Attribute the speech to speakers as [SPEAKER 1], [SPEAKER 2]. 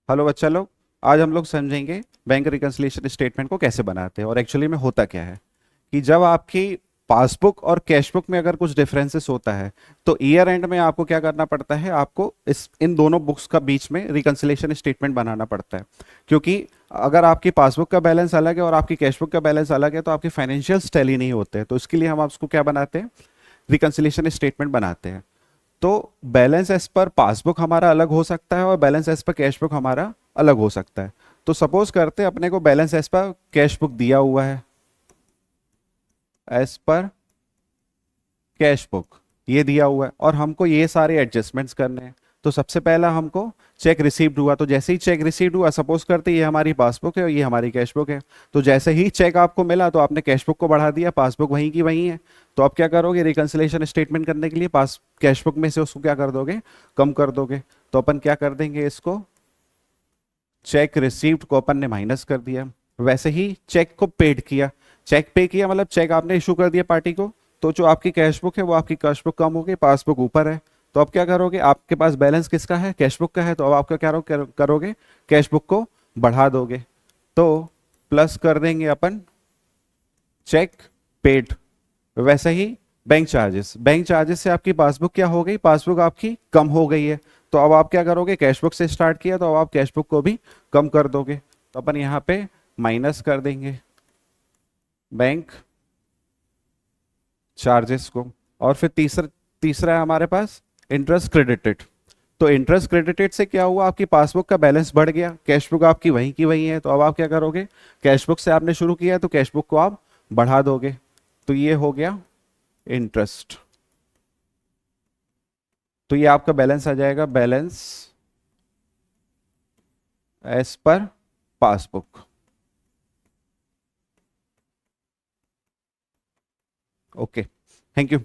[SPEAKER 1] Hello बच्चा लोग। आज हम लोग समझेंगे बैंक रिकन्सिलिएशन स्टेटमेंट को कैसे बनाते हैं और एक्चुअली में होता क्या है कि जब आपकी पासबुक और कैश बुक में अगर कुछ डिफरेंसेस होता है तो ईयर एंड में आपको क्या करना पड़ता है, आपको इस इन दोनों बुक्स का बीच में रिकन्सिलिएशन स्टेटमेंट बनाना पड़ता है। क्योंकि अगर आपकी पासबुक का बैलेंस अलग है और आपकी कैश बुक का बैलेंस अलग है तो आपके फाइनेंशियल्स टैली नहीं होते हैं। तो इसके लिए हम आपको क्या बनाते हैं, रिकन्सिलिएशन स्टेटमेंट बनाते हैं। तो बैलेंस एज पर पासबुक हमारा अलग हो सकता है और balance as per cash book हमारा अलग हो सकता है। तो सपोज करते हैं अपने को balance as per cash book दिया हुआ है, एज पर कैश बुक ये दिया हुआ है और हमको ये सारे एडजस्टमेंट्स करने हैं। तो सबसे पहला हमको चेक रिसीव्ड हुआ, तो जैसे ही चेक रिसीव्ड हुआ, सपोज करते ये हमारी पासबुक है और ये हमारी कैश बुक है। तो जैसे ही चेक आपको मिला तो आपने कैश बुक को बढ़ा दिया, पासबुक वहीं की वहीं है। तो आप क्या करोगे, रिकंसिलिएशन स्टेटमेंट करने के लिए पास कैश बुक में से उसको क्या कर दोगे, कम कर दोगे। तो अपन क्या कर देंगे, इसको चेक रिसीव्ड को अपन ने माइनस कर दिया। वैसे ही चेक को पेड किया, चेक पे किया मतलब चेक आपने इशू कर दिया पार्टी को। तो जो आपकी कैश बुक है वो आपकी कैश बुक कम हो गई, पासबुक ऊपर है। तो अब क्या करोगे, आपके पास बैलेंस किसका है, कैश बुक का है। तो अब आप क्या करोगे, कैश बुक को बढ़ा दोगे। तो प्लस कर देंगे अपन चेक पेड। वैसे ही बैंक चार्जेस से आपकी पासबुक क्या हो गई, पासबुक आपकी कम हो गई है। तो अब आप क्या करोगे, कैश बुक से स्टार्ट किया तो अब आप कैश बुक को भी कम कर दोगे। तो अपन यहाँ पे माइनस कर देंगे बैंक चार्जेस को। और फिर तीसरा तीसरा है हमारे पास इंटरेस्ट क्रेडिटेड। तो इंटरेस्ट क्रेडिटेड से क्या हुआ, आपकी पासबुक का बैलेंस बढ़ गया, कैश बुक आपकी वहीं की वहीं है। तो अब आप क्या करोगे, कैश बुक से आपने शुरू किया है तो कैश बुक को आप बढ़ा दोगे। तो ये हो गया इंटरेस्ट। तो ये आपका बैलेंस आ जाएगा, balance as per passbook. Okay, thank you.